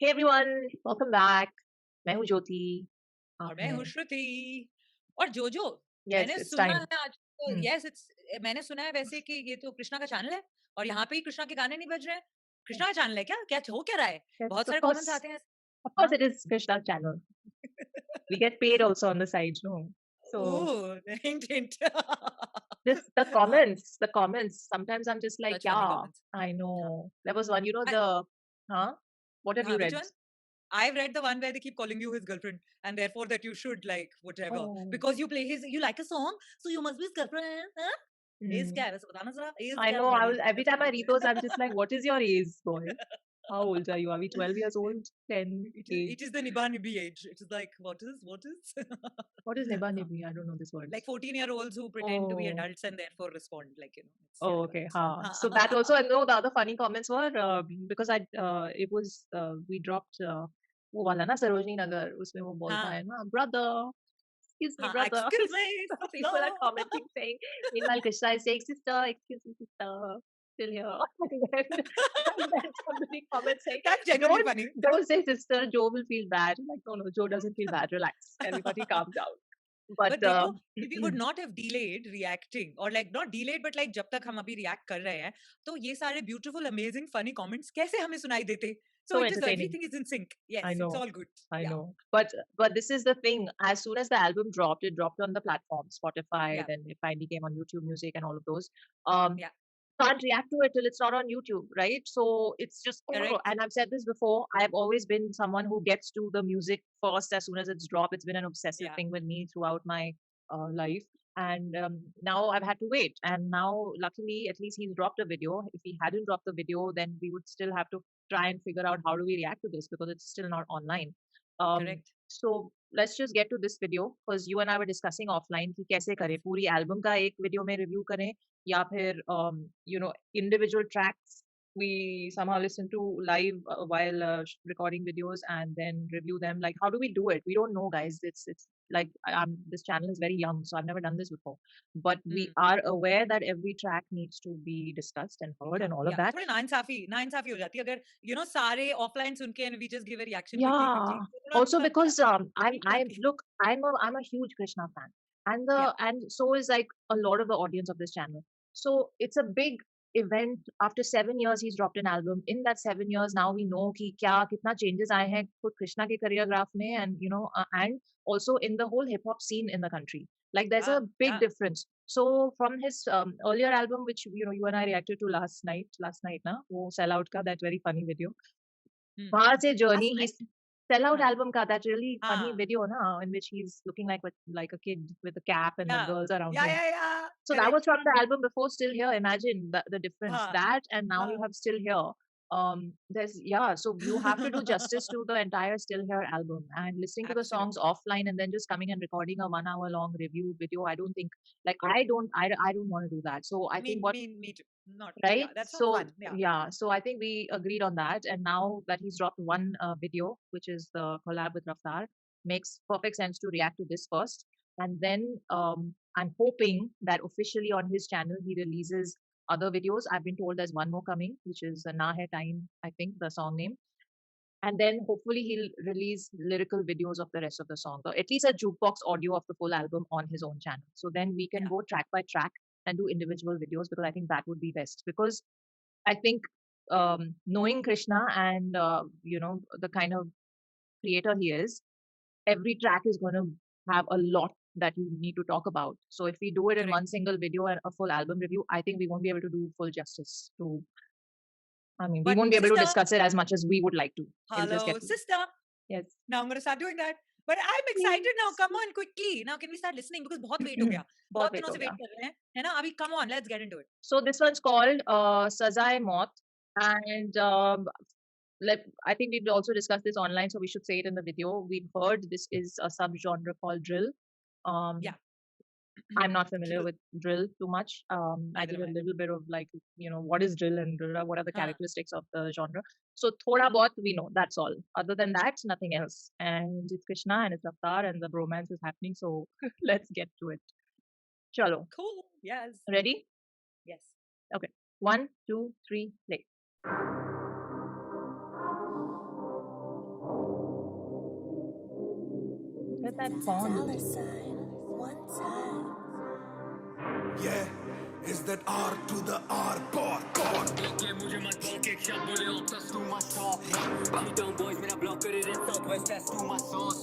Hey everyone, welcome back. मैं हूँ ज्योति. आप और मैं हैं? हूँ श्रुति। और जोजो, Yes, मैंने it's सुना time. है आज Hmm. यस इट्स मैंने सुना है वैसे कि ये तो कृष्णा का चैनल है और यहाँ पे ही कृष्णा के गाने नहीं बज रहे हैं। कृष्णा का चैनल है क्या? क्या हो क्या रहा है? Yes, बहुत of सारे कमेंट्स course. आते हैं। Of course, हाँ। it is Krishna channel. We get paid also on the side, no? So oh! Hint hint. this हाँ, the comments. Sometimes I'm just like, such funny yeah, comments. I हाँ। know. There was one, I huh? What have you हाँ, which read? one? I've read the one where they keep calling you his girlfriend and therefore that you should like whatever Oh, because you like a song so you must be his girlfriend, हाँ? As hmm. क्या है वैसे बताना ज़रा? As I क्या know. तुम्हारी? Every ऐसे time I बोल read रहे those, I'm हैं। just like, what is your age, boy? How old are you? Are we 12 years old? 10, It is 8? it is the Niba Nibi age. It is like what is What is Neba Huh. Nibi? I don't know these Like words. 14-year-olds who pretend to be Oh. adults and therefore respond like it's Oh, yeah okay. right. हाँ. हाँ, So हाँ, that हाँ, also, I know the other funny comments were because it was we dropped वो वाला ना सरोजनी नगर उसमें वो बोलता हाँ, है ना brother, excuse me हाँ, brother. excuse me So sister. people are commenting saying, meanwhile Krishna is saying sister, excuse me sister, still here. And then somebody comments saying, That's genuinely don't funny. don't say sister, Joe will feel bad. Like no no, Joe doesn't feel bad. Relax, everybody calm down. But But देखो we would not have delayed reacting or like not delayed but like जब तक हम अभी react कर रहे हैं तो ये सारे beautiful amazing funny comments कैसे हमें सुनाई देते? So so it is entertaining. everything is in sync. I Yes, it's know. all good. I Yeah, know. But this is the thing. As soon as the album dropped, it dropped on the platform, Spotify, yeah, then it finally came on YouTube Music and all of those. Um, yeah. can't react to it till it's not on YouTube, right? So it's just Correct, and I've said this before. I've always been someone who gets to the music first as soon as it's dropped. It's been an obsessive yeah. thing with me throughout my life. And now I've had to wait. And now, luckily, at least he's dropped a video. If he hadn't dropped the video, then we would still have to try and figure out how do we react to this because it's still not online. Correct. So let's just get to this video because you and I were discussing offline कि कैसे Yes. करें पूरी album का एक video में review करें या फिर individual tracks we somehow listen to live while recording videos and then review them. Like how do we do it? We don't know, guys. It's like this channel is very young, so I've never done this before. But we Hmm. are aware that every track needs to be discussed and heard Yeah, and all of yeah. that. थोड़ी नाइंसाफी हो जाती है अगर सारे offline सुन के and we just give a reaction quickly Yeah. Quickly तो थोड़ा Also क्या because ठीक नहीं I लगती। look I'm a huge Krishna fan, and या so is like a lot of the audience of this channel. So it's a big event. After 7 years, he's dropped an album. In that 7 years, now we know कि क्या कितना changes आए हैं खुद कृष्णा के career graph में, and and also in the whole hip hop scene in the country. Like there's या a big या difference. So from his earlier album, which you and I reacted to last night, na, वो Sell Out का that very funny video. वहाँ से journey, last he's night Sell Out हाँ album ka that really funny हाँ video na in which he's looking like a kid with a cap and या the girls around him. या So that was correct from the album before Still Here. Imagine the difference. हाँ That and now you हाँ have Still Here. So you have to do justice to the entire Still Here album and listening to the songs absolutely offline and then just coming and recording a 1 hour long review video. I don't think like I don't want to do that. So I me think what me me too not right? या that's not So fun या yeah, so I think we agreed on that. And now that he's dropped one video, which is the collab with Raftar, makes perfect sense to react to this first. And then I'm hoping that officially on his channel he releases other videos. I've been told there's one more coming, which is Na Hai Time, I think the song name. And then hopefully he'll release lyrical videos of the rest of the song, or at least a jukebox audio of the full album on his own channel. So then we can या go track by track and do individual videos because I think that would be best. Because I think knowing Krishna and the kind of creator he is, every track is going to have a lot that you need to talk about. So if we do it in one correct single video and a full album review, I think we won't be able to do full justice to. I mean, we but won't be able to sister discuss it as much as we would like to. It'll hello just get sister yes. now I'm going to start doing that. But I'm excited now. Please. Come on, quickly. Now, can we start listening? Because बहुत wait हो गया. बहुत बहुत wait दिनों हो से गया. wait कर रहे हैं, है ना? अभी come on, let's get into it. So this one's called Sazae Maut, and I think we've also discussed this online, so we should say it in the video. We've heard this is a subgenre called drill. Um, Yeah. I'm not familiar with drill too much. I Neither did am a I. little bit of like, what is drill and what are the हाँ. characteristics of the genre. So thoda bahut we know, that's all. Other than that, nothing else. And it's Krishna and it's Raftar and the bromance is happening. So let's get to it. Chalo. Cool. Yes. Ready? Yes. Okay. One, two, three, play. at that font. Yeah, is that R to the R core core. मुझे मत बोल एक शब्द बोले obsessed to my talk. Down boys मेरा block करे रे southwest that's to my sauce.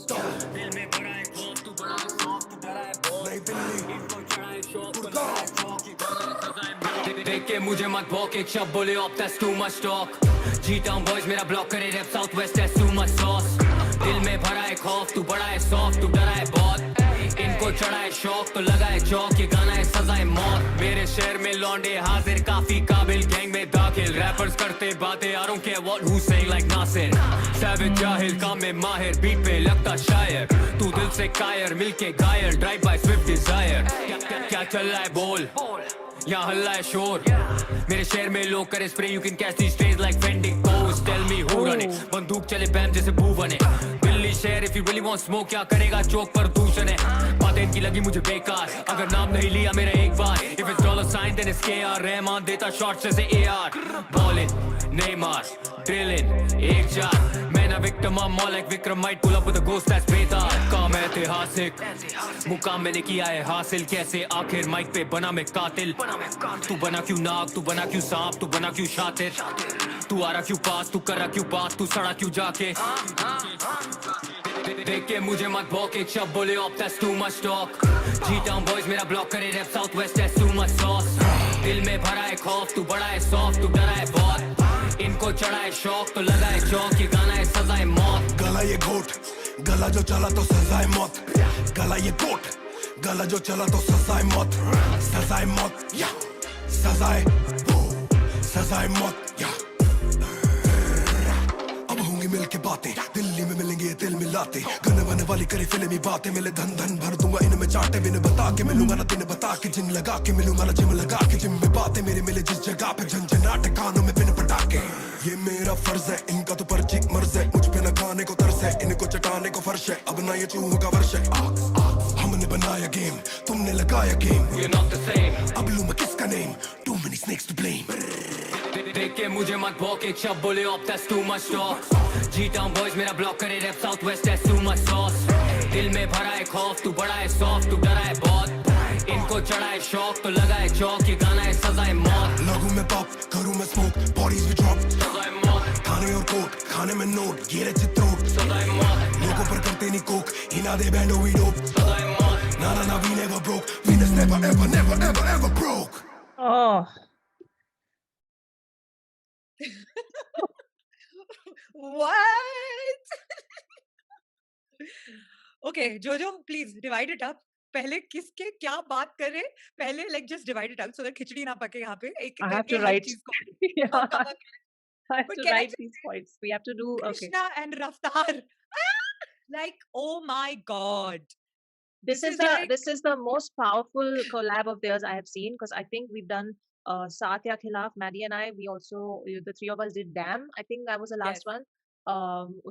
दिल में बड़ा है खौफ तू बड़ा है soft तू डरा है बहुत. नई दिल्ली इनको चढ़ा है शौक तो लगा है चौक ये गाना है सजाए देख के मुझे मत भौंक एक शब्द बोले obsessed to my talk. G-Town boys मेरा block करे रे southwest that's to my sauce. दिल में भरा है खौफ तू बड़ा है soft तू डरा है बहुत. इनको चढ़ा है शौक तो लगा है चौक ये गाना है सजाए मौत. मेरे शहर में लौंडे हाजिर काफी काबिल गैंग में दाखिल रैपर्स करते बातें I don't care what who's saying like Nasir. Savage जाहिल काम में माहिर बीट पे लगता शायर. तू दिल से कायर मिलके घायल ड्राइव बाय स्विफ्ट डिजायर. क्या चल रहा है बोल यहाँ हल्ला है शोर. मेरे शहर में लोग करे spray you can catch these strays like fending pose. Tell me who run it बंदूक चले बैम जैसे बू बने. दिल्ली शहर if you really want smoke क्या करेगा चौक पर दूषण है. बातें इनकी लगी मुझे बेकार अगर नाम नहीं लिया मेरा एक बार. If it's dollar sign then it's K R. Rahman देता शॉट्स जैसे एआर. बॉलिंग नेमार ड्रिलिंग एक चार. मैं ना victim I'm more like Vikram might pull up with a ghost that's बेतार. काम ऐतिहासिक मुकाम मैंने किया है हासिल. कैसे आखिर माइक पे बना मैं कातिल. तू बना क्यों नाग तू बना क्यों सांप तू बना क्यों शातिर. तू आ रहा क्यों पास तू कर रहा क्यों बात तू सड़ा क्यों जाके. देख के मुझे मत भौंक एक शब्द बोले off that's too much talk. G-Town boys मेरा ब्लॉक करे rap south west that's too much sauce. दिल में भरा है खौफ तू बड़ा है सॉफ्ट तू डरा है बहुत. इनको चढ़ा है शौक तो लगा है चौक ये गाना है सजाए मौत. गला ये घोट गला जो चला तो सजाए मौत. गला ये घोट गला जो चला तो सजाए मौत. सजाए मौत या सजाए मौत या. अब होंगी मिलके बातें दिल्ली में मिलेंगे ये दिल मिलाते. गाने बने वाली करी फिल्मी बातें मिले धन धन भर दूंगा इनमें चाटे. बिन बता के मिलूंगा ना दिन बता के जिम लगा के मिलूंगा ना जिम लगा के. जिम में बातें मेरे मिले जिस जगह पे झंझनाटे कानों में बिन पटाके. ये मेरा फर्ज है इनका तो पर्ची मर्ज है. मुझ पे न खाने को तरस है इनको चटाने को फर्श है. अब ना ये चूहों का वर्ष है. हमने बनाया गेम तुमने लगाया game. We're not the same. अब लूं मैं किसका name too many snakes to blame. देख के मुझे मत भौंक एक शब्द बोले off that's too much talk. G-Town boys मेरा ब्लॉक करे rap south west that's too much sauce. दिल में भरा है खौफ तू बड़ा है सॉफ्ट तू डरा है बहुत. इनको चढ़ा है शौक तो लगा है चौक ये गाना है सजाए मौत. लगूं मैं पॉप करूं मैं स्मोक बॉडीज भी ड्रॉप. सजाए मौत खाने और कोट खाने में नोट ये रहे चित्रोट. सजाए मौत लोगों पर करते नहीं कोक हिना दे बैंडो वी डोप. सजाए मौत. ना we never broke. Venus never broke. Oh, What? Okay, Jojo, please divide it up. पहले किसके क्या बात कर रहे पहले like just divide it up so that खिचड़ी ना पके यहाँ पे एक I have करके to हर write. चीज को Yeah, cover करें. I have But to can I write just these points. We have to do okay. Krishna and Raftar. Like, oh my God. This is the most powerful collab of theirs I have seen because I think we've done Satya Khilaf, Maddie and I. We also the three of us did Damn. I think that was the last one.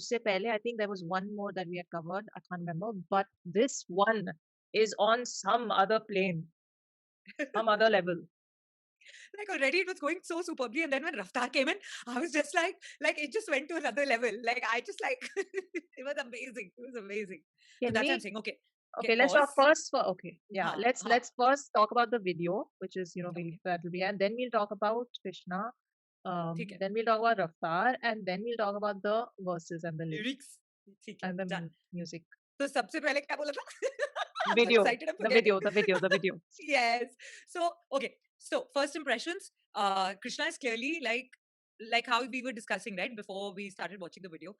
Usse pehle, I think there was one more that we had covered. I can't remember, but this one is on some other plane, some other level. Like already it was going so superbly, and then when Raftar came in, I was just like it just went to another level. Like I just like it was amazing. It was amazing. So Can that's what we- I'm saying. Okay. Okay, let's talk pause. first. Okay, yeah, Haan, let's haan. first talk about the video, which is Okay. that will be, and then we'll talk about Krishna. ठीक है. Then we'll talk about Raftar, and then we'll talk about the verses and the lyrics Lyrics. ठीक है. and the Done. music. तो सबसे पहले क्या बोला था? I'm so Video, excited, I'm the forgetting. video. Yes. So okay. So first impressions. Krishna is clearly like how we were discussing right before we started watching the video.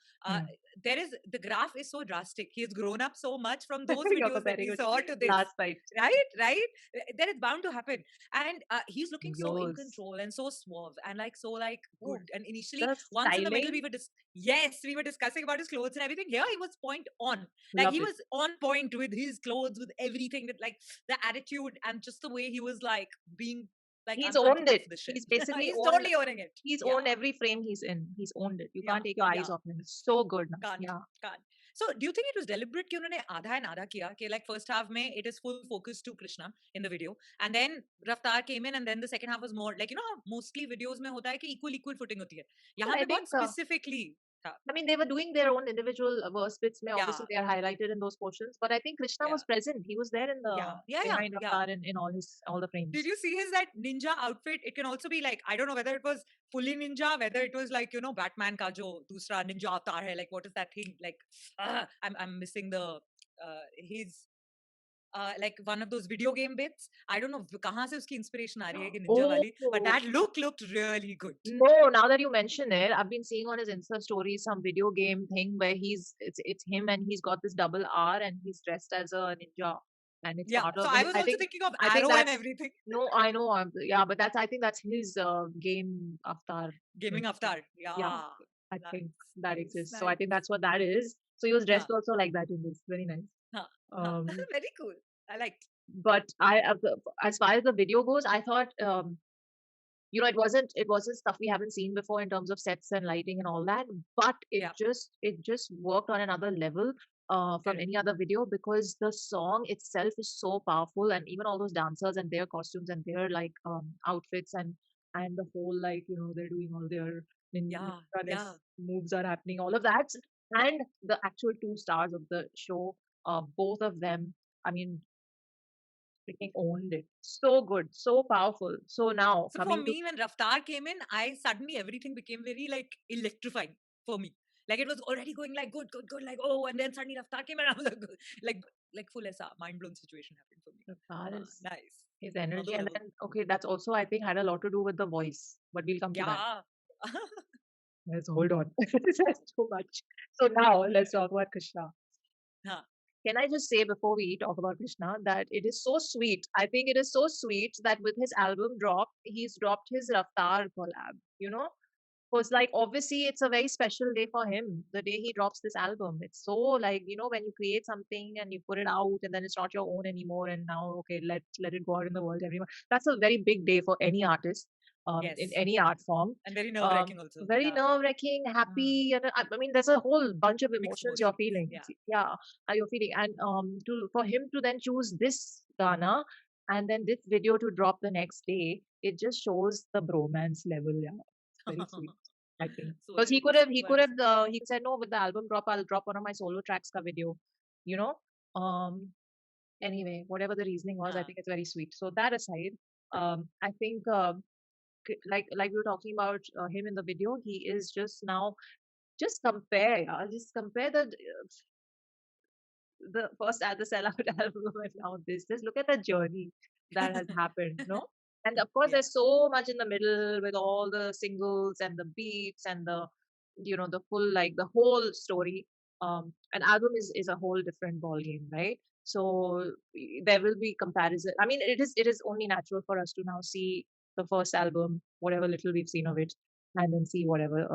There is the graph is so drastic. He has grown up so much from those You're videos that comparing we with saw to this. last night. Right. That is bound to happen. And he's looking so in Yours. control and so suave and like so like Oh, good. And initially, the once in the middle, styling. we were discussing about his clothes and everything. Here he was point on. Like Love he it. was on point with his clothes, with everything, with like the attitude and just the way he was like being like He's I'm going to owned do it. this shit. He's basically he's owned- totally owning it. He's Yeah. owned every frame he's in. He's owned it. You Yeah, can't take your eyes yeah. off him. It's so good. Now. Can't. Yeah. Can't. So do you think it was deliberate कि उन्होंने आधा and आधा किया कि like first half में it is full focus to Krishna in the video and then Raftar came in and then the second half was more like you know how mostly videos में होता है कि equal footing होती है यहाँ I पे बहुत think, specifically था. I mean, they were doing their own individual verse bits. Mein, obviously, Yeah, they are highlighted in those portions. But I think Krishna yeah, was present. He was there in the yeah. behind Yeah. Avatar in all the frames. Did you see his that ninja outfit? It can also be like, I don't know whether it was fully ninja, whether it was like, Batman ka jo dusra ninja avatar hai. Like, what is that thing? Like, I'm missing the his like one of those video game bits. I don't know kahan se uski inspiration aa rahi hai ki ninja wali, but Oh, that looked really good. no, now that you mention it, I've been seeing on his Insta story some video game thing where it's him and he's got this double R and he's dressed as a ninja and it's Yeah. part So of I it. was also thinking of I think Arrow and that's everything. no, I know, yeah, but I think that's his game avatar. Gaming thing. avatar. Yeah, Yeah. I think Nice, that nice, exists. So I nice. think that's what that is. So he was Huh, dressed also like that in this. Very nice. huh, Um, Very cool. I liked. but as far as the video goes, I thought it wasn't stuff we haven't seen before in terms of sets and lighting and all that, but Yeah. it just worked on another level from Correct. any other video because the song itself is so powerful, and even all those dancers and their costumes and their like outfits and the whole like they're doing all their Yeah. ninja moves are happening, all of that, and the actual two stars of the show, both of them, I mean, freaking owned it. So good, so powerful. So now So for coming to me, when Raftar came in, I suddenly everything became very like electrifying for me. Like it was already going like good, good, good, like oh, and then suddenly Raftar came and I was like, like full as a mind blown situation happened for me. Avatar is Nice. his Another energy, and level. then okay, that's also I think had a lot to do with the voice, but we'll come to that. Yeah. Let's hold on. That's too much. So now let's talk about Krishna. Huh. Can I just say before we talk about Krishna that it is so sweet? I think it is so sweet that with his album drop, he's dropped his Raftar collab. Because like obviously it's a very special day for him, the day he drops this album. It's so like, when you create something and you put it out and then it's not your own anymore, and now okay, let it go out in the world, everyone. That's a very big day for any artist, in Yes. any art form. And very nerve wracking also. Very Yeah. nerve-wracking, happy, and I mean, there's a whole bunch of Mixed emotions you're emotions. feeling. Yeah. Yeah, you're feeling, and for him to then choose this Ghana and then this video to drop the next day, it just shows the bromance level. Yeah, it's very sweet. I think So because he nice. could have So nice. he said no, with the album drop I'll drop one of my solo tracks ka video, you know. Um. Anyway, whatever the reasoning was, I Huh. think it's very sweet. So that aside, I think like we were talking about him in the video, he is just now just compare the first at the sellout album and now this. Just look at the journey that has happened, no? And of course, Yeah. there's so much in the middle with all the singles and the beats and the full like the whole story. An album is a whole different ball game, right? So there will be comparison. I mean, it is only natural for us to now see the first album, whatever little we've seen of it, and then see whatever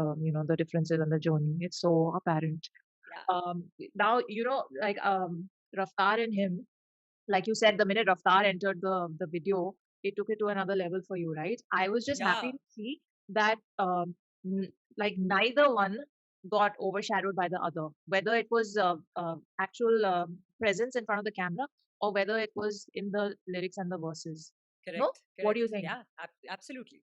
the differences and the journey. It's so apparent. Yeah. Now like Raftar and him, like you said, the minute Raftar entered the video, it took it to another level for you, right? I was just happy Yeah. to see that like neither one got overshadowed by the other, whether it was actual presence in front of the camera or whether it was in the lyrics and the verses. Correct. No, what do you Correct. think? Yeah. Absolutely.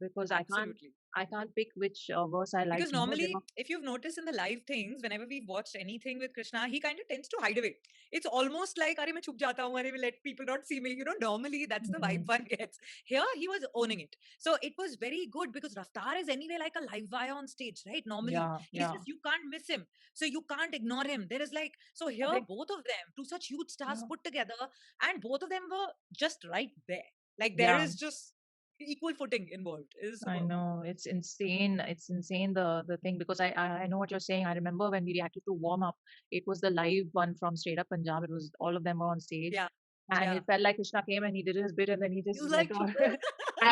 Because Absolutely. I can't pick which verse I like Because more. They normally, were if you've noticed in the live things, whenever we've watched anything with Krishna, he kind of tends to hide away. It's almost like, "Arey, main chup jata hu, arey, let people not see me." Normally that's the vibe one gets. Here, he was owning it. So it was very good because Raftar is anyway like a live wire on stage, right? Normally, yeah, he's yeah. just, you can't miss him. So you can't ignore him. There is like, so here, They- both of them, two such huge stars yeah. put together, and both of them were just right there. Like there Yeah. is just equal footing involved. It is I superb. know it's insane. It's insane the thing because I know what you're saying. I remember when we reacted to warm up, it was the live one from Straight Up Punjab. It was all of them were on stage, Yeah. and Yeah. it felt like Krishna came and he did his bit, and then he He just was went like, on.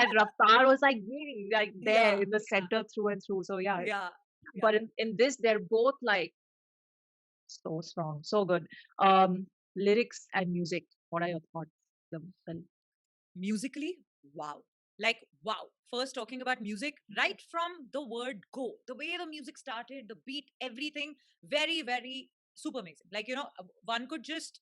And Raftar was like really like there Yeah, in the center through and through. So yeah, yeah, but in this they're both like so strong, so good. Lyrics and music. What are your thoughts? The musically, wow. Like, wow. First, talking about music, right from the word go, the way the music started, the beat, everything, very, very super amazing. Like, one could just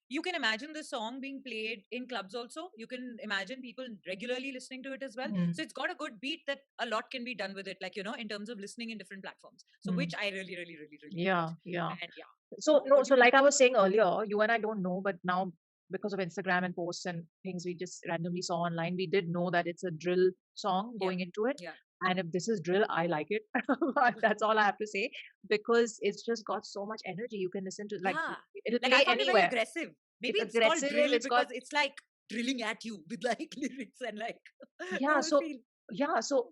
you can imagine the song being played in clubs also. You can imagine people regularly listening to it as well. Mm. So it's got a good beat that a lot can be done with it, like, in terms of listening in different platforms. So Mm. which I really, really, really, really Yeah, liked. yeah. And yeah. So What do you like think? I was saying earlier, you and I don't know, but now because of Instagram and posts and things we just randomly saw online, we did know that it's a drill song Yeah. going into it. Yeah. And if this is drill, I like it. That's all I have to say, because it's just got so much energy. You can listen to, like, Yeah. it'll Like I play found it very anywhere. aggressive. Maybe It's it's called aggressive. drill It's got, because it's like drilling at you with like lyrics and like the yeah. whole So feel. yeah. So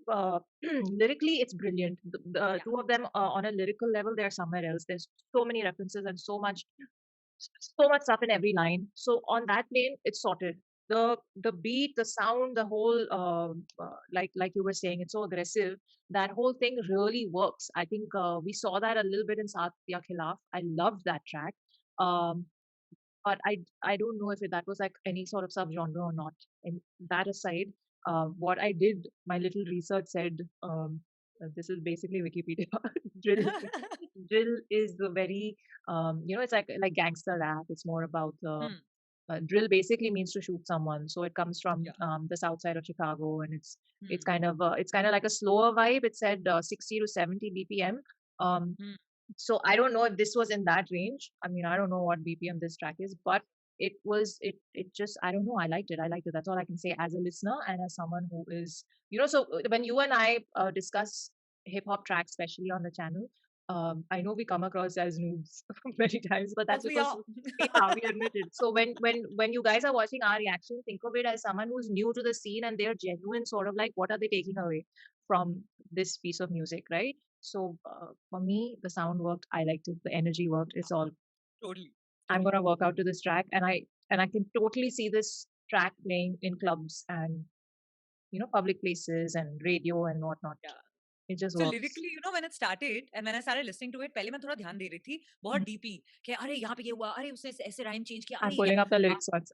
lyrically, it's brilliant. The Yeah. two of them on a lyrical level, they're somewhere else. There's so many references and so much stuff in every line. So on that plane, it's sorted. The beat, the sound, the whole like you were saying, it's so aggressive. That whole thing really works. I think we saw that a little bit in Saath Ya Khilaf. I loved that track. Um, but I don't know if that was like any sort of subgenre or not. And that aside, what I did, my little research said, this is basically Wikipedia. drill, drill is the very it's like gangster rap. It's more about Hmm. drill basically means to shoot someone. So it comes from Yeah. the south side of Chicago, and it's Hmm. it's kind of like a slower vibe. It said 60 to 70 BPM. Um, Hmm. so I don't know if this was in that range. I mean, I don't know what BPM this track is, but it just, I don't know. I liked it. I liked it. That's all I can say as a listener and as someone who is, so when you and I discuss hip hop tracks, especially on the channel, I know we come across as noobs many times, but that's Because we because are. yeah, we admit it. So when you guys are watching our reaction, think of it as someone who's new to the scene and they're genuine, sort of like, what are they taking away from this piece of music, right? So for me, the sound worked. I liked it. The energy worked. It's all. Totally. I'm gonna work out to this track, and I can totally see this track playing in clubs and public places and radio and whatnot. Yeah. It just So works. lyrically, when it started and when I started listening to it, पहले मैं थोड़ा ध्यान दे रही थी, बहुत DP कि अरे यहाँ पे ये हुआ, अरे उसने ऐसे राइम चेंज किया, I'm अरे pulling up the lyrics once.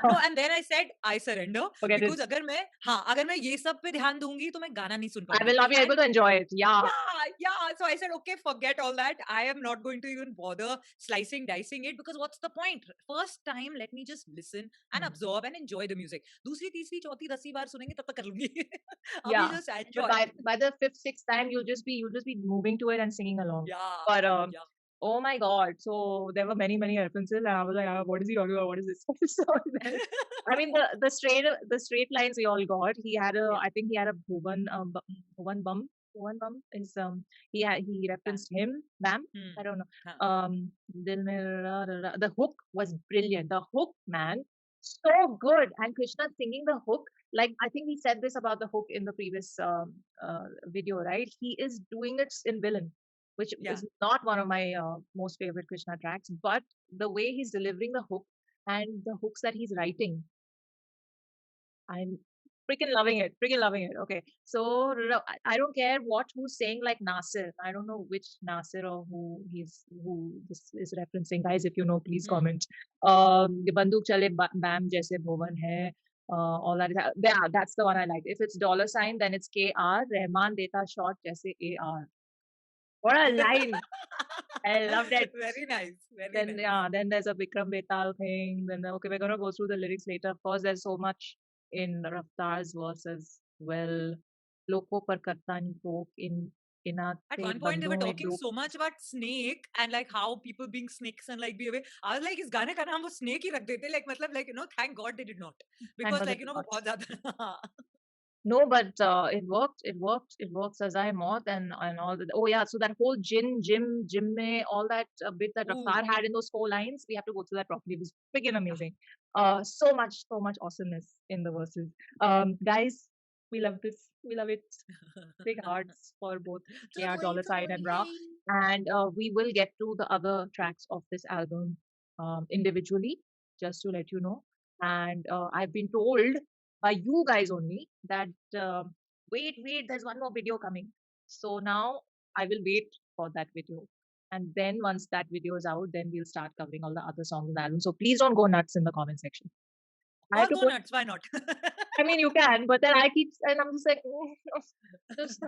no, and then I said I surrender Forget because it. अगर मैं ये सब पे ध्यान दूंगी तो मैं गाना नहीं सुन I पाऊंगी. will not be able to enjoy it. Yeah. Yeah. So I said, okay, forget all that. I am not going to even bother slicing, dicing it because what's the point? First time, let me just listen and absorb and enjoy the music. दूसरी, तीसरी, चौथी, 10वीं बार सुनेंगे तब तक कर लूंगी. Yeah. Just But enjoy. by the fifth, sixth time, you'll just be moving to it and singing along. Yeah. But Yeah. oh my God! So there were many references, and I was like, what is he talking about? What is this? So then, I mean, the straight lines we all got. He had I think he had a Bhuvan Bum. Bhuvan Bum is he referenced him. Bam. I don't know. Dil mein ra, ra, ra. The hook was brilliant. The hook, man, so good. And Krishna singing the hook. Like, I think we said this about the hook in the previous video, right? He is doing it in Villain, which is not one of my most favorite Krishna tracks, but the way he's delivering the hook and the hooks that he's writing, I'm freaking loving it. Freaking loving it. Okay. So I don't care who's saying, like Nasir. I don't know which Nasir or who this is referencing. Guys, if you know, please comment. Banduk Chale Bam Jaise Bhuvan hai. All that. Yeah, that's the one I like. If it's $, then it's KR. Rahman Deta Shot Jaise AR. What a line. I loved it. Very nice. Then then there's a Vikram Betal thing. Then okay, we're gonna go through the lyrics later. Of course, there's so much in Raftar's verse as well. Loko par karta nahi tok in At one point, they were talking so much about snake and like how people being snakes and like be away. I was like, is गाने का नाम वो snake ही रख देते, like मतलब like thank God they did not, because like वो बहुत ज़्यादा. No, but it worked. It works as I Maut and all that. Oh yeah, so that whole Jim mein, all that bit that Raftar had in those 4 lines, we have to go through that properly. It was freaking amazing. So much awesomeness in the verses. Guys, we love this. We love it. Big hearts for both KR, $, and Ra. And we will get to the other tracks of this album individually, just to let you know. And I've been told by you guys only that wait, there's one more video coming. So now I will wait for that video. And then once that video is out, then we'll start covering all the other songs in the album. So please don't go nuts in the comment section. I'll go nuts. Why not? I mean, you can, but then I'm just like, just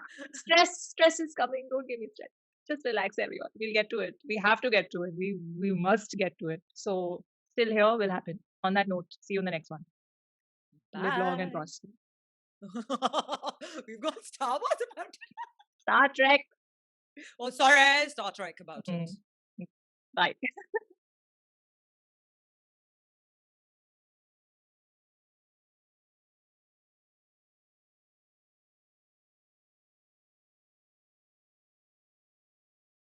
stress is coming. Don't give me stress. Just relax, everyone. We'll get to it. We have to get to it. We must get to it. So still here will happen. On that note, see you in the next one. Live long and Bye. prosper. We've got Star Wars about it. Star Trek. Oh, sorry, Star Trek about it. Bye.